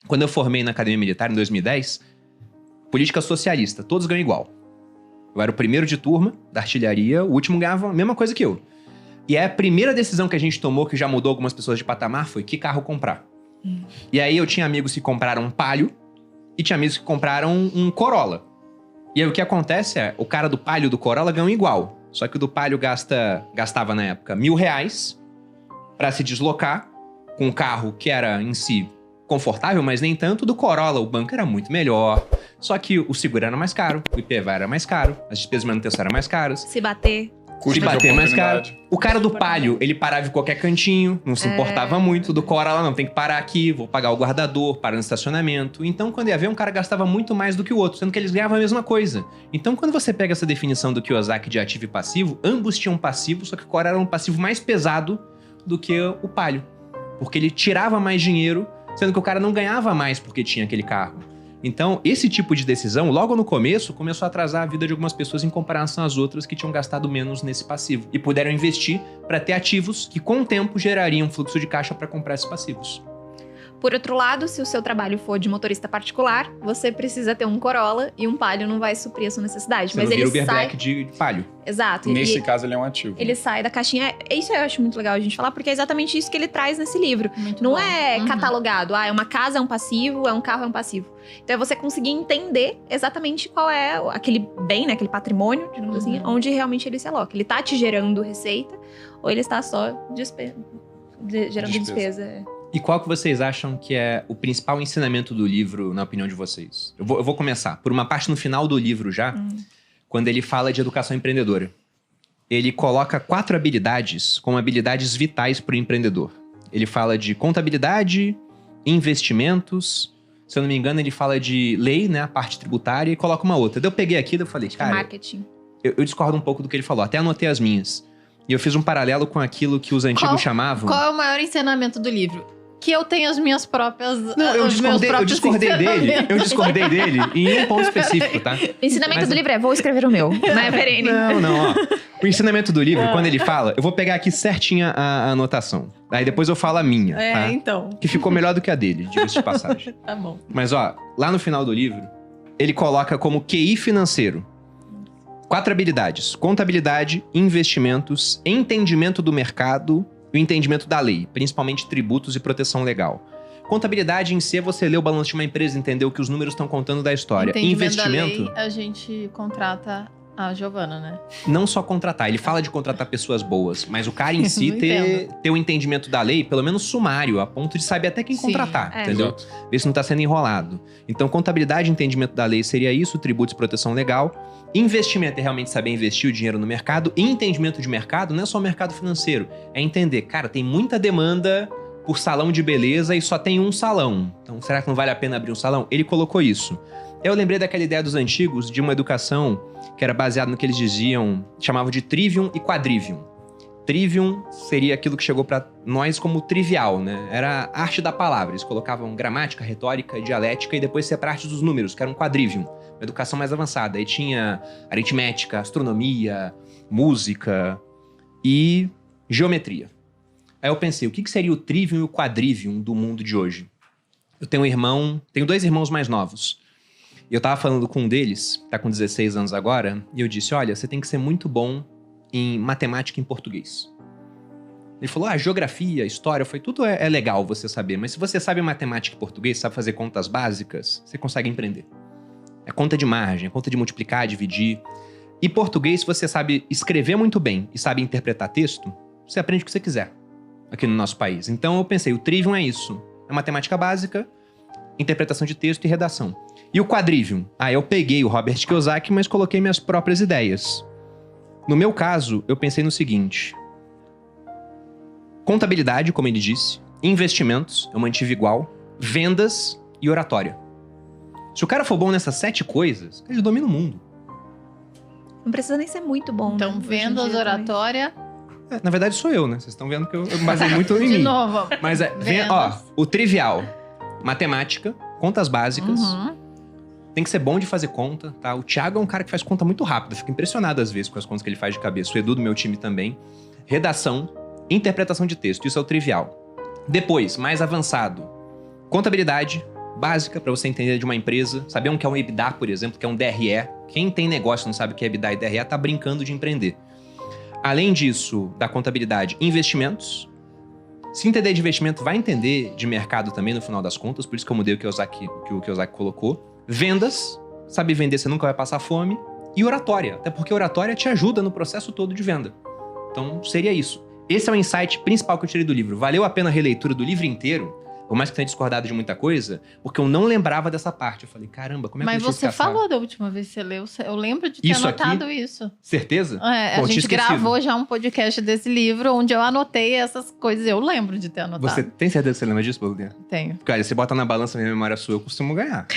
Quando eu formei na Academia Militar, em 2010, política socialista, todos ganham igual. Eu era o primeiro de turma da artilharia, o último ganhava a mesma coisa que eu. E aí a primeira decisão que a gente tomou, que já mudou algumas pessoas de patamar, foi que carro comprar. E aí eu tinha amigos que compraram um Palio e tinha amigos que compraram um Corolla. E aí o que acontece é, o cara do Palio e do Corolla ganham igual. Só que o do Palio gastava na época R$1.000 pra se deslocar com um carro que era em si confortável, mas nem tanto. Do Corolla, o banco era muito melhor. Só que o seguro era mais caro, o IPVA era mais caro, as despesas de manutenção eram mais caras. Se bater. Se bater mais caro. O cara do Palio, ele parava em qualquer cantinho, não se importava muito. Do Corolla, não, tem que parar aqui, vou pagar o guardador, parar no estacionamento. Então, quando ia ver, um cara gastava muito mais do que o outro, sendo que eles ganhavam a mesma coisa. Então, quando você pega essa definição do Kiyosaki de ativo e passivo, ambos tinham passivo, só que o Corolla era um passivo mais pesado do que o Palio. Porque ele tirava mais dinheiro, sendo que o cara não ganhava mais porque tinha aquele carro. Então, esse tipo de decisão, logo no começo, começou a atrasar a vida de algumas pessoas em comparação às outras que tinham gastado menos nesse passivo. E puderam investir para ter ativos que, com o tempo, gerariam fluxo de caixa para comprar esses passivos. Por outro lado, se o seu trabalho for de motorista particular, você precisa ter um Corolla e um Palio não vai suprir a sua necessidade. Você mas não vira ele Uber sai... Black de Palio. Exato. Nesse caso, ele é um ativo. Ele sai da caixinha. Isso eu acho muito legal a gente falar, porque é exatamente isso que ele traz nesse livro. Muito Não bom. é catalogado. Ah, é uma casa, é um passivo, é um carro, é um passivo. Então é você conseguir entender exatamente qual é aquele bem, né? Aquele patrimônio, digamos assim, onde realmente ele se aloca. Ele tá te gerando receita ou ele está só gerando despesa. E qual que vocês acham que é o principal ensinamento do livro, na opinião de vocês? Eu vou começar. Por uma parte no final do livro já, quando ele fala de educação empreendedora. Ele coloca 4 habilidades como habilidades vitais para o empreendedor. Ele fala de contabilidade, investimentos, se eu não me engano ele fala de lei, né, a parte tributária, e coloca uma outra. Daí eu peguei aqui e falei, cara, Marketing. eu discordo um pouco do que ele falou, até anotei as minhas. E eu fiz um paralelo com aquilo que os antigos chamavam... Qual é o maior ensinamento do livro? Que eu tenho as minhas próprias... Não, eu discordei dele em um ponto específico, tá? O ensinamento do livro é, vou escrever o meu, né, Perene? Não, ó. O ensinamento do livro, quando ele fala, eu vou pegar aqui certinha a anotação. Aí depois eu falo a minha, tá? Então. Que ficou melhor do que a dele, diga-se de passagem. Tá bom. Mas ó, lá no final do livro, ele coloca como QI financeiro 4 habilidades: contabilidade, investimentos, entendimento do mercado e o entendimento da lei, principalmente tributos e proteção legal. Contabilidade em si é você ler o balanço de uma empresa, entender o que os números estão contando da história. Entendimento Investimento, da lei, a gente contrata a Giovana, né? não só contratar. Ele fala de contratar pessoas boas, mas o cara em si Não ter o entendimento da lei, pelo menos sumário, a ponto de saber até quem Sim, contratar, entendeu? Exato. Ver se não tá sendo enrolado. Então, contabilidade e entendimento da lei seria isso, tributos e proteção legal. Investimento é realmente saber investir o dinheiro no mercado. E entendimento de mercado não é só o mercado financeiro. É entender, cara, tem muita demanda por salão de beleza e só tem um salão. Então, será que não vale a pena abrir um salão? Ele colocou isso. Eu lembrei daquela ideia dos antigos de uma educação que era baseada no que eles diziam, chamavam de trivium e quadrivium. Trivium seria aquilo que chegou pra nós como trivial, né? Era a arte da palavra. Eles colocavam gramática, retórica, dialética e depois ia pra arte dos números, que era um quadrivium. Uma educação mais avançada. Aí tinha aritmética, astronomia, música e geometria. Aí eu pensei, o que seria o trivium e o quadrivium do mundo de hoje? Eu tenho 2 irmãos mais novos. E eu tava falando com um deles, tá com 16 anos agora, e eu disse, olha, você tem que ser muito bom em matemática e em português. Ele falou, geografia, história, tudo é legal você saber, mas se você sabe matemática e português, sabe fazer contas básicas, você consegue empreender. É conta de margem, é conta de multiplicar, dividir. E português, se você sabe escrever muito bem e sabe interpretar texto, você aprende o que você quiser aqui no nosso país. Então eu pensei, o trivium é isso. É matemática básica, interpretação de texto e redação. E o quadrivium? Eu peguei o Robert Kiyosaki, mas coloquei minhas próprias ideias. No meu caso, eu pensei no seguinte. Contabilidade, como ele disse. Investimentos, eu mantive igual. Vendas e oratória. Se o cara for bom nessas 7 coisas, ele domina o mundo. Não precisa nem ser muito bom. Então, né? vendas, Hoje em dia oratória... Na verdade, sou eu, né? Vocês estão vendo que eu basei muito em De mim. novo. Mas Vendas. o trivial. Matemática, contas básicas. Tem que ser bom de fazer conta, tá? O Thiago é um cara que faz conta muito rápido. Eu fico impressionado às vezes com as contas que ele faz de cabeça. O Edu do meu time também. Redação, interpretação de texto. Isso é o trivial. Depois, mais avançado. Contabilidade, básica para você entender de uma empresa. Saber o que é um EBITDA, por exemplo, que é um DRE. Quem tem negócio e não sabe o que é EBITDA e DRE tá brincando de empreender. Além disso, da contabilidade, investimentos. Se entender de investimento, vai entender de mercado também no final das contas. Por isso que eu mudei o que o Kiyosaki colocou. Vendas. Sabe vender, você nunca vai passar fome. E oratória. Até porque oratória te ajuda no processo todo de venda. Então, seria isso. Esse é o insight principal que eu tirei do livro. Valeu a pena a releitura do livro inteiro, por mais que tenha discordado de muita coisa, porque eu não lembrava dessa parte. Eu falei, caramba, como é que Mas eu você falou da última vez que você leu. Eu lembro de ter Isso anotado aqui? isso. Certeza? É, Pô, a tinha gente esquecido. gravou já um podcast desse livro, onde eu anotei essas coisas. Eu lembro de ter anotado. Você tem certeza que você lembra disso, Paulinha? Tenho. Cara, você bota na balança a minha memória sua, eu costumo ganhar.